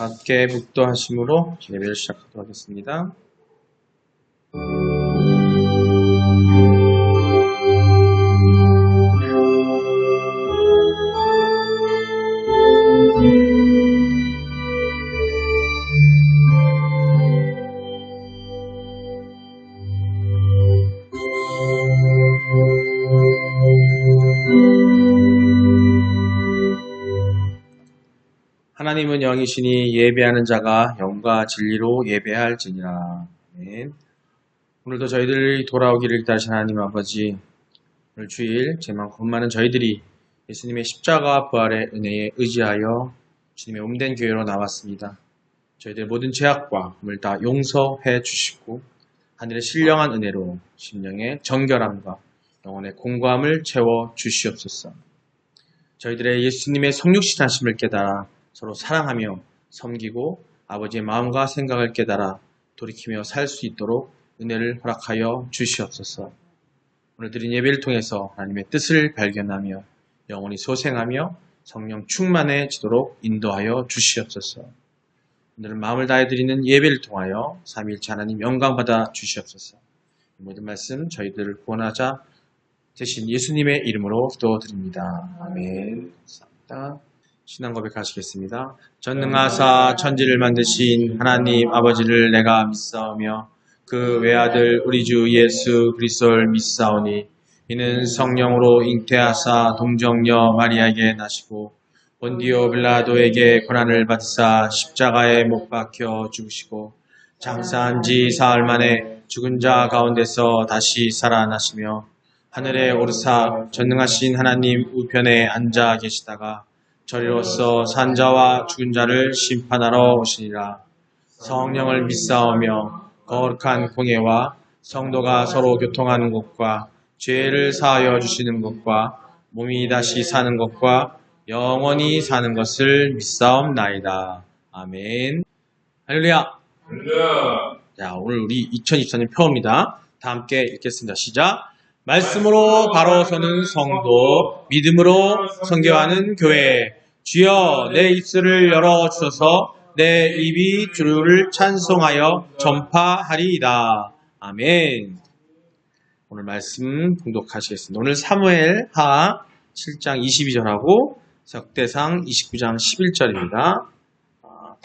함께 묵도하심으로 예배를 시작하도록 하겠습니다. 하나님은 영이시니 예배하는 자가 영과 진리로 예배할지니라. 아멘. 오늘도 저희들이 돌아오기를 기다리신 하나님 아버지, 오늘 주일 제만큼 많은 저희들이 예수님의 십자가 부활의 은혜에 의지하여 주님의 몸된 교회로 나왔습니다. 저희들 모든 죄악과 험을 다 용서해 주시고 하늘의 신령한 은혜로 심령의 정결함과 영혼의 공고함을 채워 주시옵소서. 저희들의 예수님의 성육신하심을 깨달아 서로 사랑하며 섬기고 아버지의 마음과 생각을 깨달아 돌이키며 살 수 있도록 은혜를 허락하여 주시옵소서. 오늘 드린 예배를 통해서 하나님의 뜻을 발견하며 영원히 소생하며 성령 충만해지도록 인도하여 주시옵소서. 오늘은 마음을 다해 드리는 예배를 통하여 삼위일체 하나님 영광받아 주시옵소서. 이 모든 말씀 저희들을 구원하자 되신 예수님의 이름으로 기도드립니다. 아멘. 감사합니다. 신앙 고백하시겠습니다. 전능하사 천지를 만드신 하나님 아버지를 내가 믿사오며 그 외아들 우리 주 예수 그리스도를 믿사오니 이는 성령으로 잉태하사 동정녀 마리아에게 나시고 본디오 빌라도에게 고난을 받으사 십자가에 못 박혀 죽으시고 장사한 지 사흘 만에 죽은 자 가운데서 다시 살아나시며 하늘에 오르사 전능하신 하나님 우편에 앉아 계시다가 저리로서 산자와 죽은 자를 심판하러 오시니라. 성령을 믿사오며 거룩한 공예와 성도가 서로 교통하는 것과 죄를 사하여 주시는 것과 몸이 다시 사는 것과 영원히 사는 것을 믿사옵나이다. 아멘. 할렐루야. 자, 오늘 우리 2024년 표어입니다. 다 함께 읽겠습니다. 시작. 말씀으로 바로 서는 성도, 믿음으로 선교하는 교회. 주여 내 입술을 열어주셔서 내 입이 주를 찬송하여 전파하리이다. 아멘. 오늘 말씀 봉독하시겠습니다. 오늘 사무엘 하 7장 22절하고 역대상 29장 11절입니다.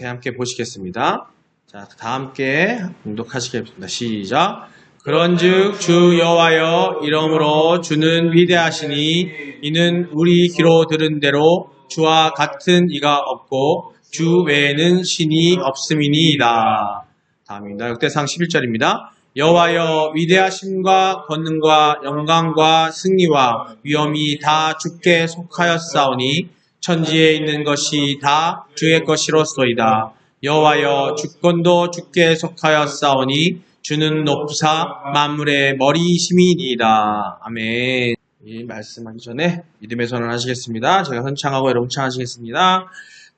함께 보시겠습니다. 자, 다 함께 봉독하시겠습니다. 시작. 그런즉 주 여호와여 이러므로 주는 위대하시니 이는 우리 귀로 들은 대로 주와 같은 이가 없고 주 외에는 신이 없음이니이다. 다음입니다. 역대상 11절입니다. 여호와여 위대하심과 권능과 영광과 승리와 위엄이 다 주께 속하였사오니 천지에 있는 것이 다 주의 것이로소이다. 여호와여 주권도 주께 속하였사오니 주는 높사 만물의 머리이심이니이다. 아멘. 이 말씀하기 전에 믿음의 선언을 하시겠습니다. 제가 선창하고 여러분 창하시겠습니다.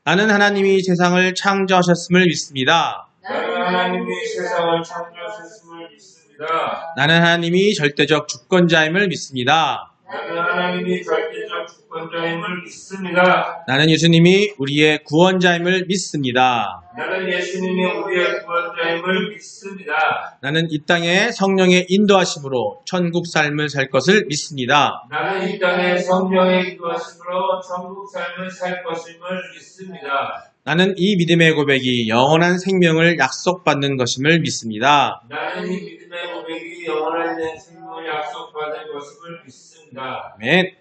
나는 하나님이 세상을 창조하셨음을 믿습니다. 나는 하나님이 세상을 창조하셨음을 믿습니다. 나는 하나님이 절대적 주권자임을 믿습니다. 나는 하나님이 절대적 주권자임을 믿습니다. 나는 예수님이 우리의 구원자임을 믿습니다. 나는 예수님이 우리의 구원자임을 믿습니다. 나는 이 땅에 성령의 인도하심으로 천국 삶을 살 것을 믿습니다. 나는 이 땅에 성령의 인도하심으로 천국 삶을 살 것임을 믿습니다. 나는 이 믿음의 고백이 영원한 생명을 약속받는 것임을 믿습니다. 나는 이 믿음의 고백이 영원한 생명을 약속받는 것임을 믿습니다. 아멘.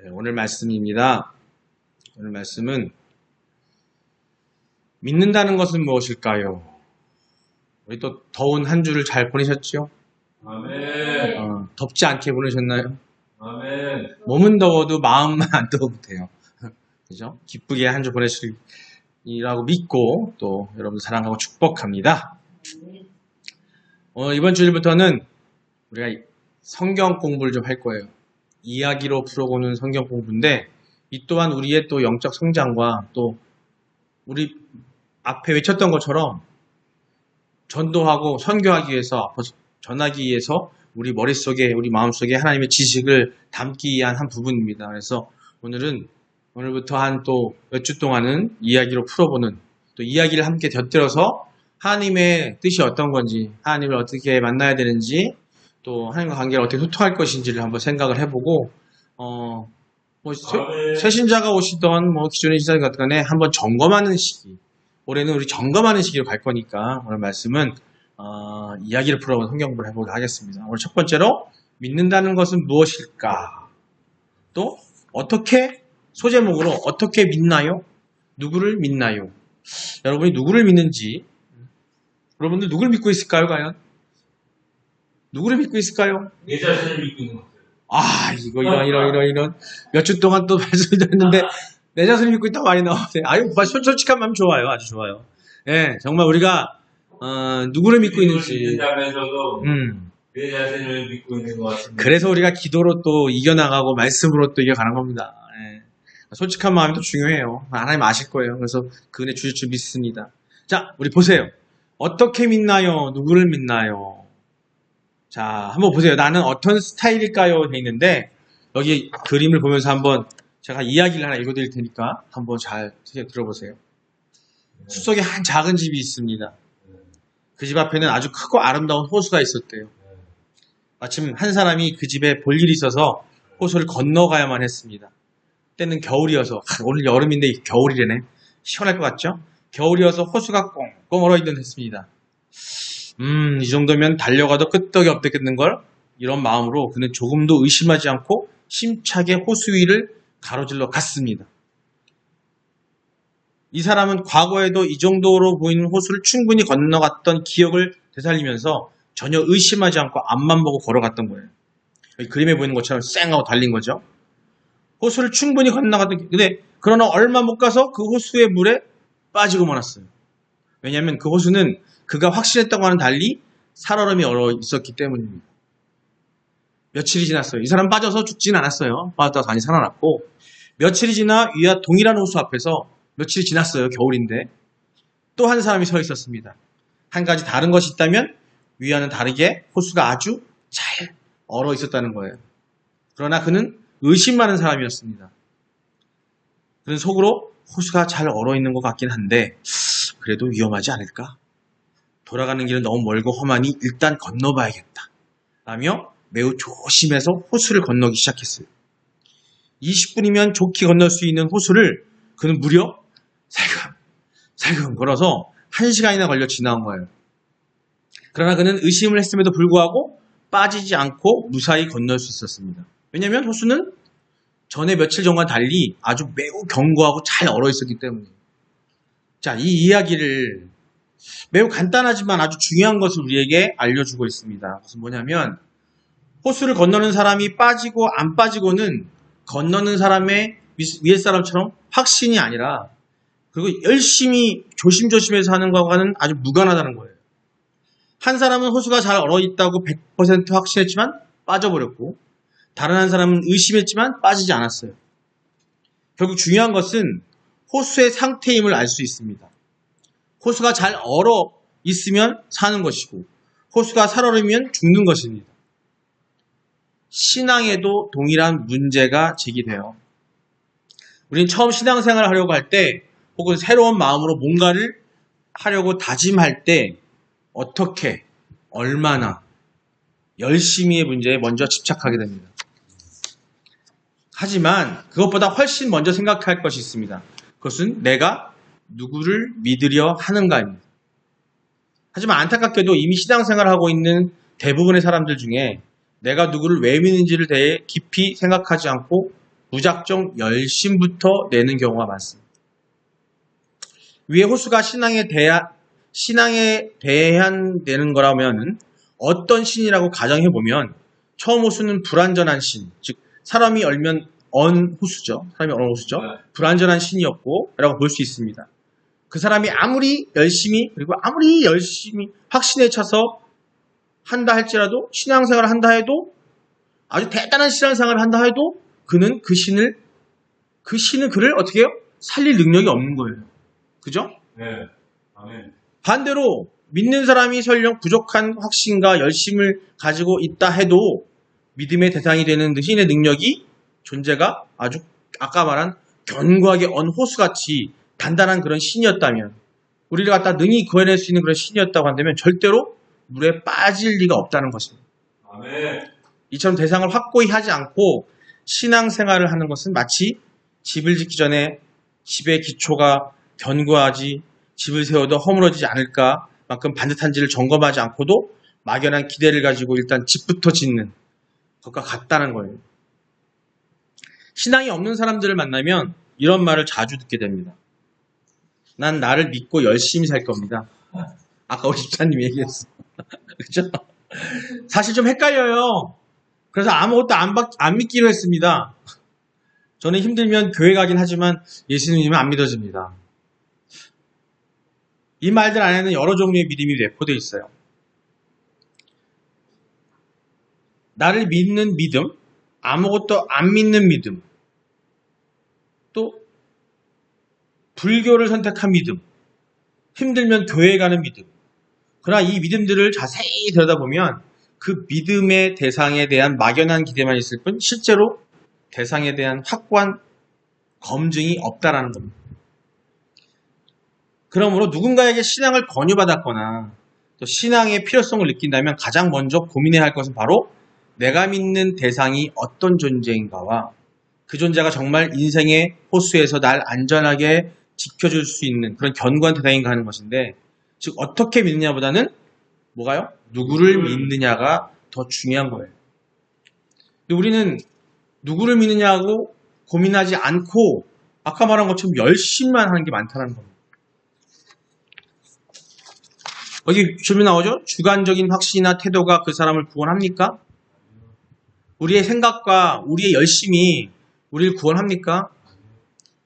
네, 오늘 말씀입니다. 오늘 말씀은 믿는다는 것은 무엇일까요? 우리 또 더운 한 주를 잘 보내셨죠? 아멘. 덥지 않게 보내셨나요? 아멘. 몸은 더워도 마음만 안 더워도 돼요. 그죠? 기쁘게 한 주 보내시리라고 믿고 또 여러분 사랑하고 축복합니다. 이번 주일부터는 우리가 성경 공부를 좀 할 거예요. 이야기로 풀어보는 성경 공부인데 이 또한 우리의 또 영적 성장과 또 우리 앞에 외쳤던 것처럼 전도하고 선교하기 위해서 전하기 위해서 우리 머릿속에 우리 마음속에 하나님의 지식을 담기 위한 한 부분입니다. 그래서 오늘은 오늘부터 한 또 몇 주 동안은 이야기로 풀어보는, 또 이야기를 함께 곁들여서 하나님의 뜻이 어떤 건지, 하나님을 어떻게 만나야 되는지, 또 하나님과 관계를 어떻게 소통할 것인지를 한번 생각을 해보고, 새신자가 오시던 기존의 신자가 같은 간에 한번 점검하는 시기, 올해는 우리 점검하는 시기로 갈 거니까 오늘 말씀은 이야기를 풀어보는 성경공부를 해보도록 하겠습니다. 오늘 첫 번째로 믿는다는 것은 무엇일까? 또 어떻게, 소제목으로 어떻게 믿나요? 누구를 믿나요? 여러분이 누구를 믿는지, 여러분들 누구를 믿고 있을까요? 과연? 누구를 믿고 있을까요? 내 자신을 믿고 있는 것 같아요. 이런 몇 주 동안 또 말씀을 드렸는데 내 자신을 믿고 있다고 많이 나오세요. 솔직한 마음 좋아요. 아주 좋아요. 예, 정말 우리가 누구를 믿고 있는지 믿는다면서도 내 자신을 믿고 있는 것 같습니다. 그래서 우리가 기도로 또 이겨나가고 말씀으로 또 이겨가는 겁니다. 예. 솔직한 마음이 또 중요해요. 하나님 아실 거예요. 그래서 그 은혜 주실 줄 믿습니다. 자, 우리 보세요. 어떻게 믿나요? 누구를 믿나요? 자, 한번 보세요. 나는 어떤 스타일일까요? 돼 있는데 여기 그림을 보면서 한번 제가 이야기를 하나 읽어드릴 테니까 한번 잘 들어보세요. 숲속에 한 작은 집이 있습니다. 그 집 앞에는 아주 크고 아름다운 호수가 있었대요. 마침 한 사람이 그 집에 볼 일이 있어서 호수를 건너가야만 했습니다. 때는 겨울이어서, 오늘 여름인데 겨울이래네. 시원할 것 같죠? 겨울이어서 호수가 꽁꽁 얼어있던 했습니다. 이 정도면 달려가도 끄떡이 없겠는걸? 이런 마음으로 그는 조금도 의심하지 않고 심차게 호수 위를 가로질러 갔습니다. 이 사람은 과거에도 이 정도로 보이는 호수를 충분히 건너갔던 기억을 되살리면서 전혀 의심하지 않고 앞만 보고 걸어갔던 거예요. 여기 그림에 보이는 것처럼 쌩하고 달린 거죠. 호수를 충분히 건너갔던, 근데 그러나 얼마 못 가서 그 호수의 물에 빠지고 말았어요. 왜냐하면 그 호수는 그가 확신했던 거와는 달리 살얼음이 얼어 있었기 때문입니다. 며칠이 지났어요. 이 사람 빠져서 죽진 않았어요. 빠졌다가 다시 살아났고, 며칠이 지나 위와 동일한 호수 앞에서 며칠이 지났어요. 겨울인데 또 한 사람이 서 있었습니다. 한 가지 다른 것이 있다면 위와는 다르게 호수가 아주 잘 얼어 있었다는 거예요. 그러나 그는 의심 많은 사람이었습니다. 그는 속으로 호수가 잘 얼어 있는 것 같긴 한데 그래도 위험하지 않을까? 돌아가는 길은 너무 멀고 험하니 일단 건너봐야겠다 라며 매우 조심해서 호수를 건너기 시작했어요. 20분이면 좋게 건널 수 있는 호수를 그는 무려 살금 걸어서 1시간이나 걸려 지나온 거예요. 그러나 그는 의심을 했음에도 불구하고 빠지지 않고 무사히 건널 수 있었습니다. 왜냐하면 호수는 전에 며칠 전과 달리 아주 매우 견고하고 잘 얼어 있었기 때문이에요. 자, 이 이야기를 매우 간단하지만 아주 중요한 것을 우리에게 알려주고 있습니다. 그것은 뭐냐면 호수를 건너는 사람이 빠지고 안 빠지고는 건너는 사람의 위에 사람처럼 확신이 아니라, 그리고 열심히 조심조심해서 하는 것과는 아주 무관하다는 거예요. 한 사람은 호수가 잘 얼어 있다고 100% 확신했지만 빠져버렸고, 다른 한 사람은 의심했지만 빠지지 않았어요. 결국 중요한 것은 호수의 상태임을 알 수 있습니다. 호수가 잘 얼어 있으면 사는 것이고 호수가 살얼으면 죽는 것입니다. 신앙에도 동일한 문제가 제기돼요. 우리는 처음 신앙생활을 하려고 할 때 혹은 새로운 마음으로 뭔가를 하려고 다짐할 때 어떻게, 얼마나 열심히의 문제에 먼저 집착하게 됩니다. 하지만 그것보다 훨씬 먼저 생각할 것이 있습니다. 그것은 내가 누구를 믿으려 하는가입니다. 하지만 안타깝게도 이미 신앙생활을 하고 있는 대부분의 사람들 중에 내가 누구를 왜 믿는지를 대해 깊이 생각하지 않고 무작정 열심부터 내는 경우가 많습니다. 위에 호수가 신앙에 대한되는 거라면 어떤 신이라고 가정해보면 처음 호수는 불완전한 신, 즉 사람이 얼면 언 호수죠. 불완전한 신이었고 라고 볼 수 있습니다. 그 사람이 아무리 열심히 확신에 차서 한다 할지라도, 신앙생활을 한다 해도, 아주 대단한 신앙생활을 한다 해도 그는 그 신은 그를 어떻게 해요? 살릴 능력이 없는 거예요. 그죠? 네. 아멘. 반대로 믿는 사람이 설령 부족한 확신과 열심을 가지고 있다 해도 믿음의 대상이 되는 신의 능력이, 존재가 아주 아까 말한 견고하게 언 호수같이 단단한 그런 신이었다면, 우리를 갖다 능히 구해낼 수 있는 그런 신이었다고 한다면 절대로 물에 빠질 리가 없다는 것입니다. 아멘. 이처럼 대상을 확고히 하지 않고 신앙생활을 하는 것은 마치 집을 짓기 전에 집의 기초가 견고하지, 집을 세워도 허물어지지 않을까 만큼 반듯한지를 점검하지 않고도 막연한 기대를 가지고 일단 집부터 짓는 것과 같다는 거예요. 신앙이 없는 사람들을 만나면 이런 말을 자주 듣게 됩니다. 난 나를 믿고 열심히 살 겁니다. 아까 우리 집사님이 얘기했어. 그렇죠? 사실 좀 헷갈려요. 그래서 아무것도 안 믿기로 했습니다. 저는 힘들면 교회 가긴 하지만 예수님은 안 믿어집니다. 이 말들 안에는 여러 종류의 믿음이 내포되어 있어요. 나를 믿는 믿음, 아무것도 안 믿는 믿음, 또 불교를 선택한 믿음, 힘들면 교회에 가는 믿음. 그러나 이 믿음들을 자세히 들여다보면 그 믿음의 대상에 대한 막연한 기대만 있을 뿐 실제로 대상에 대한 확고한 검증이 없다라는 겁니다. 그러므로 누군가에게 신앙을 권유받았거나 또 신앙의 필요성을 느낀다면 가장 먼저 고민해야 할 것은 바로 내가 믿는 대상이 어떤 존재인가와 그 존재가 정말 인생의 호수에서 날 안전하게 지켜줄 수 있는 그런 견고한 대상인가 하는 것인데, 즉 어떻게 믿느냐보다는 뭐가요? 누구를 믿느냐가 더 중요한 거예요. 근데 우리는 누구를 믿느냐고 고민하지 않고 아까 말한 것처럼 열심만 하는 게 많다는 겁니다. 여기 질문 나오죠? 주관적인 확신이나 태도가 그 사람을 구원합니까? 우리의 생각과 우리의 열심이 우리를 구원합니까?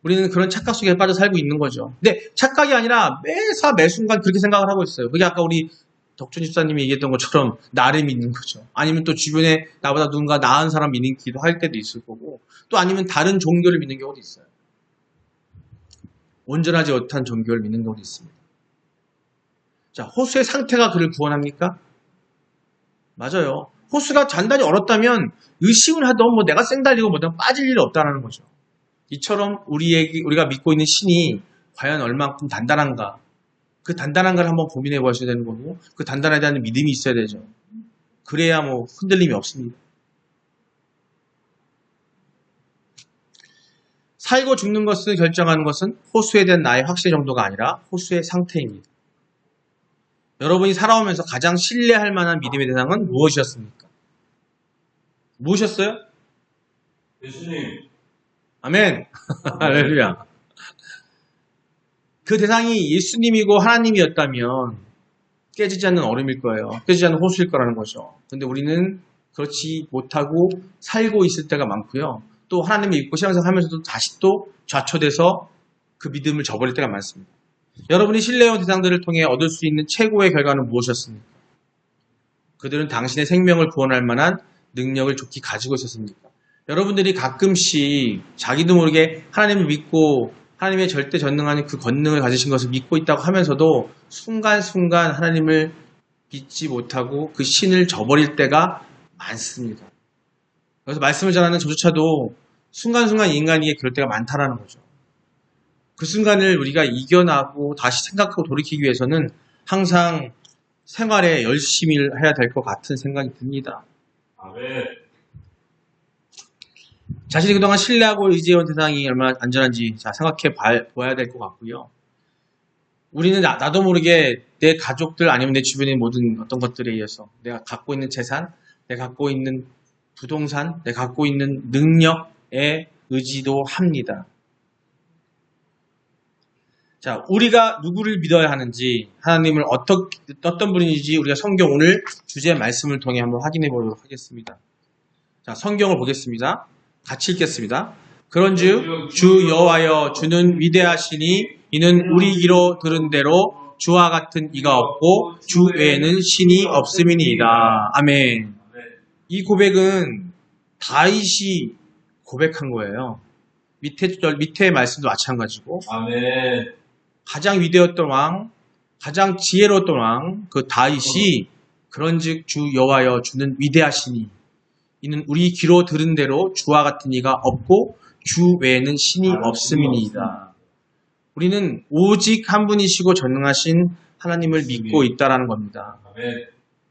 우리는 그런 착각 속에 빠져 살고 있는 거죠. 근데 착각이 아니라 매 순간 그렇게 생각을 하고 있어요. 그게 아까 우리 덕준 집사님이 얘기했던 것처럼 나를 믿는 거죠. 아니면 또 주변에 나보다 누군가 나은 사람 믿는 기도 할 때도 있을 거고, 또 아니면 다른 종교를 믿는 경우도 있어요. 온전하지 못한 종교를 믿는 경우도 있습니다. 자, 호수의 상태가 그를 구원합니까? 맞아요. 호수가 단단히 얼었다면 의심을 하던 뭐 내가 쌩달리고 뭐든 빠질 일이 없다는 거죠. 이처럼 우리가 믿고 있는 신이 과연 얼만큼 단단한가, 그 단단한가를 한번 고민해 보셔야 되는 거고, 그 단단에 대한 믿음이 있어야 되죠. 그래야 뭐 흔들림이 없습니다. 살고 죽는 것을 결정하는 것은 호수에 대한 나의 확신 정도가 아니라 호수의 상태입니다. 여러분이 살아오면서 가장 신뢰할 만한 믿음의 대상은 무엇이었습니까? 무엇이었어요? 예수님. 아멘. 할렐루야. 그 대상이 예수님이고 하나님이었다면 깨지지 않는 얼음일 거예요. 깨지지 않는 호수일 거라는 거죠. 근데 우리는 그렇지 못하고 살고 있을 때가 많고요. 또 하나님을 믿고 신앙생활 하면서도 다시 또 좌초돼서 그 믿음을 저버릴 때가 많습니다. 여러분이 신뢰해온 대상들을 통해 얻을 수 있는 최고의 결과는 무엇이었습니까? 그들은 당신의 생명을 구원할 만한 능력을 좋게 가지고 있었습니까? 여러분들이 가끔씩 자기도 모르게 하나님을 믿고 하나님의 절대 전능한 그 권능을 가지신 것을 믿고 있다고 하면서도 순간순간 하나님을 믿지 못하고 그 신을 저버릴 때가 많습니다. 그래서 말씀을 전하는 저조차도 순간순간 인간에게 그럴 때가 많다라는 거죠. 그 순간을 우리가 이겨나고 다시 생각하고 돌이키기 위해서는 항상 생활에 열심히 해야 될 것 같은 생각이 듭니다. 아멘. 자신이 그동안 신뢰하고 의지해온 대상이 얼마나 안전한지 생각해 봐야 될 것 같고요. 우리는 나도 모르게 내 가족들 아니면 내 주변의 모든 어떤 것들에 의해서 내가 갖고 있는 재산, 내가 갖고 있는 부동산, 내가 갖고 있는 능력에 의지도 합니다. 자, 우리가 누구를 믿어야 하는지, 하나님을 어떤 분인지 우리가 성경 오늘 주제 말씀을 통해 한번 확인해 보도록 하겠습니다. 자, 성경을 보겠습니다. 같이 읽겠습니다. 그런즉 주 여호와여 주는 위대하시니 이는 우리 귀로 들은 대로 주와 같은 이가 없고 주 외에는 신이 없음이니이다. 아멘. 이 고백은 다윗이 고백한 거예요. 밑에 말씀도 마찬가지고. 아멘. 가장 위대했던 왕, 가장 지혜로웠던 왕, 그 다윗이 그런즉 주 여호와여 주는 위대하시니 이는 우리 귀로 들은 대로 주와 같은 이가 없고 주 외에는 신이 없음이니이다. 우리는 오직 한 분이시고 전능하신 하나님을 믿고 있다라는 겁니다. 아멘.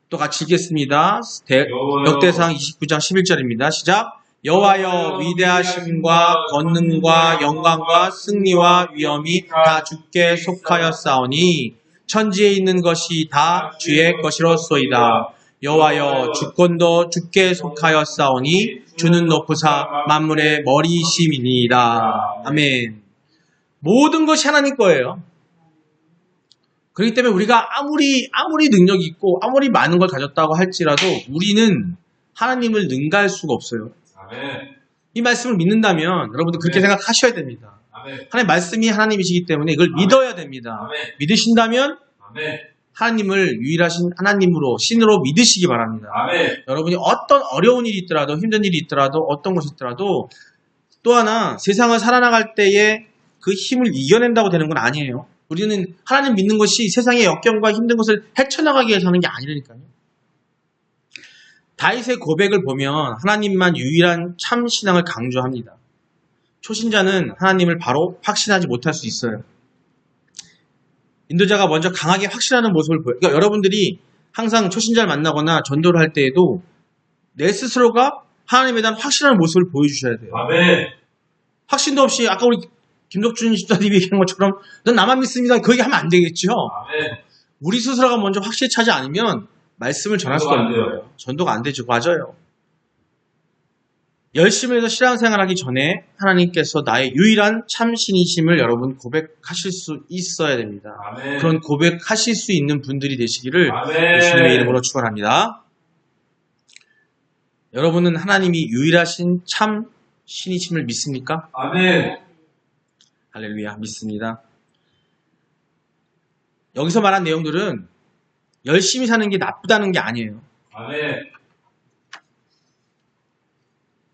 또 같이 읽겠습니다. 여호와여, 역대상 29장 11절입니다. 시작. 여호와여 위대하심과 권능과 영광과 승리와 위엄이 다 주께 속하였사오니 천지에 있는 것이 다 주의 것이로소이다. 여호와여 주권도 주께 속하였사오니 주는 높으사 만물의 머리이심이니이다. 아멘. 모든 것이 하나님 거예요. 그렇기 때문에 우리가 아무리 능력이 있고 아무리 많은 걸 가졌다고 할지라도 우리는 하나님을 능가할 수가 없어요. 아멘. 이 말씀을 믿는다면 여러분들 그렇게 네. 생각하셔야 됩니다. 아멘. 하나님 말씀이 하나님이시기 때문에 이걸 아멘. 믿어야 됩니다. 아멘. 믿으신다면 아멘. 하나님을 유일하신 하나님으로 신으로 믿으시기 바랍니다. 아멘. 여러분이 어떤 어려운 일이 있더라도 힘든 일이 있더라도 어떤 것이 있더라도 또 하나 세상을 살아나갈 때에 그 힘을 이겨낸다고 되는 건 아니에요. 우리는 하나님 믿는 것이 세상의 역경과 힘든 것을 헤쳐나가기 위해서 하는 게 아니라니까요. 다윗의 고백을 보면 하나님만 유일한 참 신앙을 강조합니다. 초신자는 하나님을 바로 확신하지 못할 수 있어요. 인도자가 먼저 강하게 확신하는 모습을 보여요. 그러니까 여러분들이 항상 초신자를 만나거나 전도를 할 때에도 내 스스로가 하나님에 대한 확신하는 모습을 보여주셔야 돼요. 아멘. 확신도 없이 아까 우리 김덕준 집사님이 얘기한 것처럼 넌 나만 믿습니다. 그 얘기 하면 안 되겠죠. 아멘. 우리 스스로가 먼저 확실히 차지 않으면 말씀을 전할 수가 전도가 안 없는 거예요. 전도가 안 되죠. 맞아요. 열심히 해서 신앙생활하기 전에 하나님께서 나의 유일한 참신이심을 여러분 고백하실 수 있어야 됩니다. 아멘. 그런 고백하실 수 있는 분들이 되시기를 아멘. 예수님의 이름으로 축원합니다. 여러분은 하나님이 유일하신 참 신이심을 믿습니까? 아멘. 할렐루야, 믿습니다. 여기서 말한 내용들은 열심히 사는 게 나쁘다는 게 아니에요. 아멘.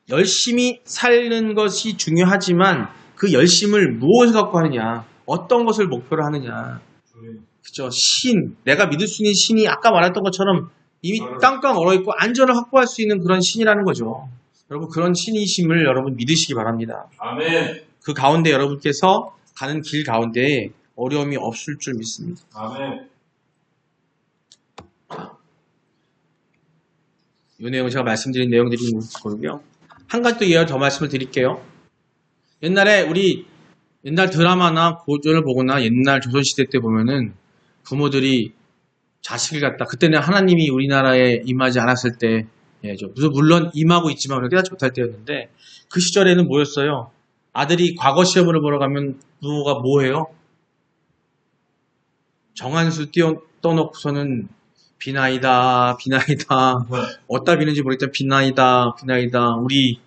열심히 사는 것이 중요하지만 그 열심을 무엇을 갖고 하느냐, 어떤 것을 목표로 하느냐. 그죠? 내가 믿을 수 있는 신이 아까 말했던 것처럼 이미 깡깡 얼어있고 안전을 확보할 수 있는 그런 신이라는 거죠. 여러분, 그런 신이심을 여러분 믿으시기 바랍니다. 아멘. 그 가운데 여러분께서 가는 길 가운데 어려움이 없을 줄 믿습니다. 아멘. 이 내용 제가 말씀드린 내용들이 보고요. 한 가지 또 예를 더 말씀을 드릴게요. 옛날에 우리 옛날 드라마나 고전을 보거나 옛날 조선시대 때 보면은 부모들이 자식을 갖다 그때는 하나님이 우리나라에 임하지 않았을 때 물론 임하고 있지만 우리가 깨닫지 못할 때였는데 그 시절에는 뭐였어요? 아들이 과거 시험을 보러 가면 부모가 뭐 해요? 정한수 떠놓고서는 비나이다. 어디다 비는지 모르겠지만 비나이다. 우리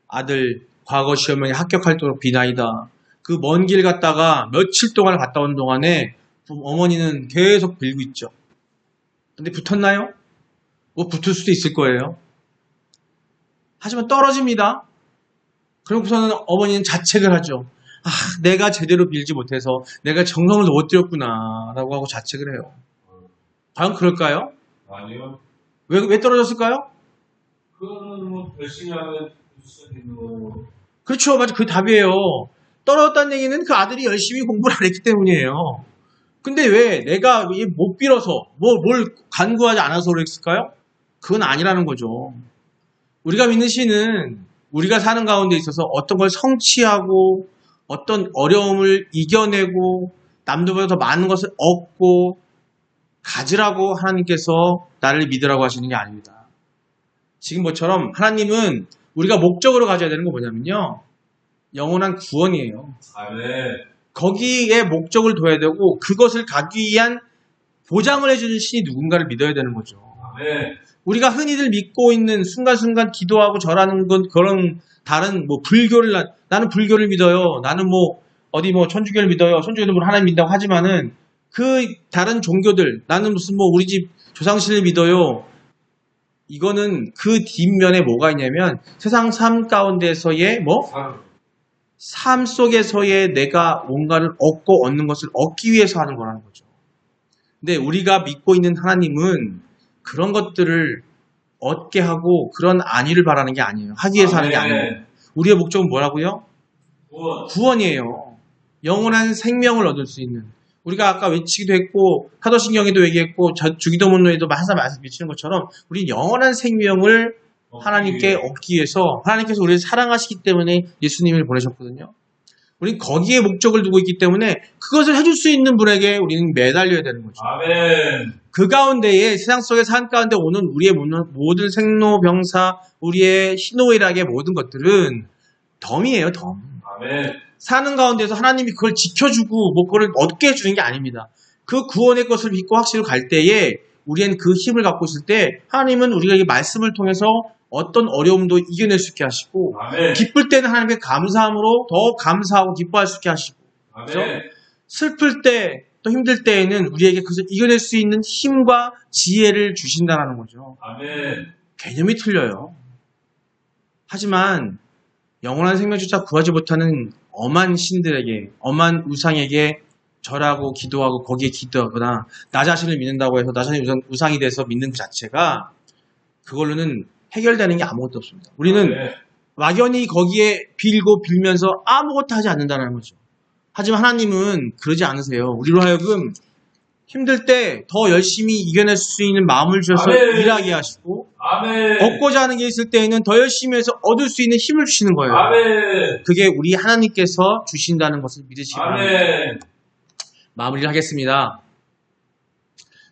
아들 과거 시험에 합격할 도록 비나이다. 그 먼 길 갔다가 며칠 동안 갔다 온 동안에 어머니는 계속 빌고 있죠. 근데 붙었나요? 뭐 붙을 수도 있을 거예요. 하지만 떨어집니다. 그러고서는 어머니는 자책을 하죠. 내가 제대로 빌지 못해서 내가 정성을 못 들였구나 라고 하고 자책을 해요. 과연 그럴까요? 아니요. 왜 떨어졌을까요? 그거는 뭐 열심히 하면 수 있는 거고. 그렇죠. 맞아. 그게 답이에요. 떨어졌다는 얘기는 그 아들이 열심히 공부를 안 했기 때문이에요. 근데 왜 내가 못 빌어서 뭘 간구하지 않아서 그랬을까요? 그건 아니라는 거죠. 우리가 믿는 신은 우리가 사는 가운데 있어서 어떤 걸 성취하고 어떤 어려움을 이겨내고 남들보다 더 많은 것을 얻고 가지라고 하나님께서 나를 믿으라고 하시는 게 아닙니다. 지금 뭐처럼 하나님은 우리가 목적으로 가져야 되는 거 뭐냐면요. 영원한 구원이에요. 아멘. 거기에 목적을 둬야 되고 그것을 가기 위한 보장을 해주는 신이 누군가를 믿어야 되는 거죠. 아멘. 우리가 흔히들 믿고 있는 순간순간 기도하고 절하는 건 그런 다른 불교를 나는 불교를 믿어요. 나는 천주교를 믿어요. 천주교는 하나님 믿는다고 하지만은 그 다른 종교들 나는 무슨 우리 집 조상신을 믿어요. 이거는 그 뒷면에 뭐가 있냐면 세상 삶 가운데서의 삶 속에서의 내가 뭔가를 얻는 것을 얻기 위해서 하는 거라는 거죠. 근데 우리가 믿고 있는 하나님은 그런 것들을 얻게 하고 그런 안위를 바라는 게 아니에요. 하기 위해서 하는 게 아니에요. 우리의 목적은 뭐라고요? 구원이에요. 영원한 생명을 얻을 수 있는. 우리가 아까 외치기도 했고 사도신경에도 얘기했고 주기도문에도 항상 말씀 미치는 것처럼 우리는 영원한 생명을 하나님께 얻기 위해서 하나님께서 우리를 사랑하시기 때문에 예수님을 보내셨거든요. 우리는 거기에 목적을 두고 있기 때문에 그것을 해줄 수 있는 분에게 우리는 매달려야 되는 거죠. 아멘. 그 가운데에 세상 속의 산 가운데 오는 우리의 모든 생로병사, 우리의 희노애락의 모든 것들은 덤이에요, 덤. 아멘. 사는 가운데서 하나님이 그걸 지켜주고 뭐 그걸 얻게 해주는 게 아닙니다. 그 구원의 것을 믿고 확실히 갈 때에 우리는 그 힘을 갖고 있을 때 하나님은 우리가 이 말씀을 통해서 어떤 어려움도 이겨낼 수 있게 하시고 아멘. 기쁠 때는 하나님께 감사함으로 더 감사하고 기뻐할 수 있게 하시고 아멘. 슬플 때 또 힘들 때에는 우리에게 그것을 이겨낼 수 있는 힘과 지혜를 주신다는 거죠. 아멘. 개념이 틀려요. 하지만 영원한 생명조차 구하지 못하는 엄한 신들에게, 엄한 우상에게 절하고 기도하고 거기에 기도하거나 나 자신을 믿는다고 해서 나 자신이 우상이 돼서 믿는 그 자체가 그걸로는 해결되는 게 아무것도 없습니다. 우리는 아멘. 막연히 거기에 빌고 빌면서 아무것도 하지 않는다는 거죠. 하지만 하나님은 그러지 않으세요. 우리로 하여금 힘들 때 더 열심히 이겨낼 수 있는 마음을 주셔서 아멘. 일하게 하시고 아멘. 얻고자 하는 게 있을 때에는 더 열심히 해서 얻을 수 있는 힘을 주시는 거예요. 아멘. 그게 우리 하나님께서 주신다는 것을 믿으시기 바랍니다. 아멘. 마무리를 하겠습니다.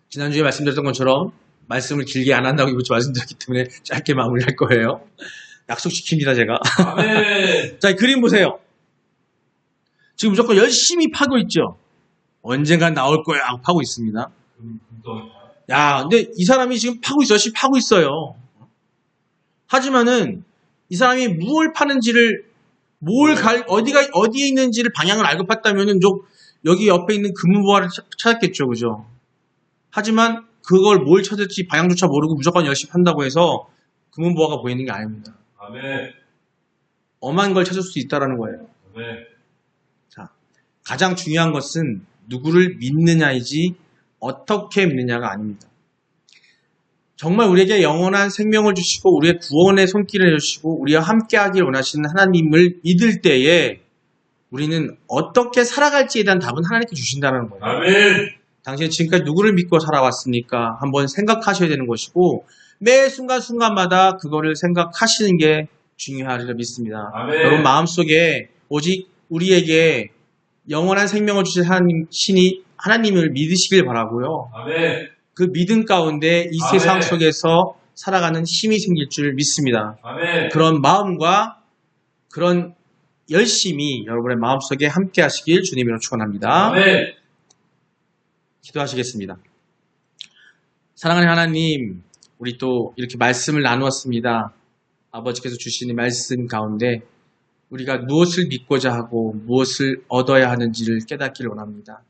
지난주에 말씀드렸던 것처럼 말씀을 길게 안 한다고 이번 주 말씀드렸기 때문에 짧게 마무리할 거예요. 약속시킵니다, 제가. 아멘. 자, 이 그림 보세요. 지금 무조건 열심히 파고 있죠. 언젠간 나올 거야 하고 파고 있습니다. 야, 근데 이 사람이 지금 파고 있어, 열심히 파고 있어요. 하지만은 이 사람이 무엇을 파는지를 어디에 있는지를 방향을 알고 팠다면은 여기 옆에 있는 금은보화를 찾았겠죠, 그죠? 하지만 그걸 뭘 찾을지 방향조차 모르고 무조건 열심히 판다고 해서 금은보화가 보이는 게 아닙니다. 아멘. 엄한 걸 찾을 수 있다라는 거예요. 아멘. 자, 가장 중요한 것은 누구를 믿느냐이지 어떻게 믿느냐가 아닙니다. 정말 우리에게 영원한 생명을 주시고 우리의 구원의 손길을 해주시고 우리와 함께하길 원하시는 하나님을 믿을 때에 우리는 어떻게 살아갈지에 대한 답은 하나님께 주신다는 거예요. 아멘. 당신이 지금까지 누구를 믿고 살아왔습니까? 한번 생각하셔야 되는 것이고 매 순간순간마다 그거를 생각하시는 게 중요하리라 믿습니다. 아멘. 여러분 마음속에 오직 우리에게 영원한 생명을 주신 하나님을 믿으시길 바라고요. 아멘. 그 믿음 가운데 이 아멘. 세상 속에서 살아가는 힘이 생길 줄 믿습니다. 아멘. 그런 마음과 그런 열심히 여러분의 마음속에 함께 하시길 주님으로 축원합니다. 아멘. 기도하시겠습니다. 사랑하는 하나님, 우리 또 이렇게 말씀을 나누었습니다. 아버지께서 주시는 말씀 가운데 우리가 무엇을 믿고자 하고 무엇을 얻어야 하는지를 깨닫기를 원합니다.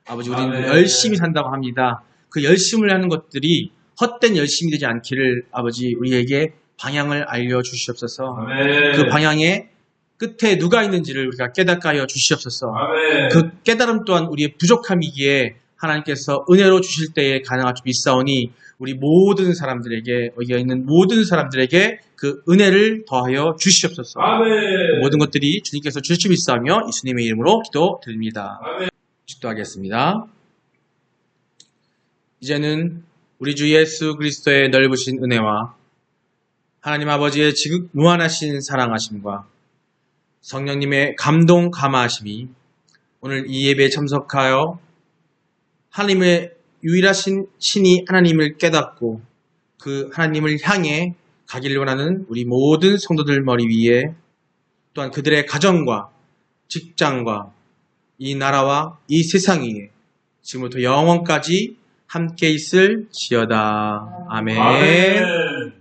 아버지, 우리는 아멘. 열심히 산다고 합니다. 그 열심을 하는 것들이 헛된 열심이 되지 않기를 아버지 우리에게 방향을 알려주시옵소서. 아멘. 그 방향의 끝에 누가 있는지를 우리가 깨닫게 하여 주시옵소서. 아멘. 그 깨달음 또한 우리의 부족함이기에 하나님께서 은혜로 주실 때에 가능할 줄 믿사오니 우리 모든 사람들에게 여기 있는 모든 사람들에게 그 은혜를 더하여 주시옵소서. 아멘. 모든 것들이 주님께서 주실 줄 믿사오며 예수님의 이름으로 기도드립니다. 아멘. 기도하겠습니다. 이제는 우리 주 예수 그리스도의 넓으신 은혜와 하나님 아버지의 지극 무한하신 사랑하심과 성령님의 감동 감화하심이 오늘 이 예배에 참석하여 하나님의 유일하신 신이 하나님을 깨닫고 그 하나님을 향해 가기를 원하는 우리 모든 성도들 머리 위에 또한 그들의 가정과 직장과 이 나라와 이 세상 위에 지금부터 영원까지 함께 있을 지어다. 아멘. 아멘.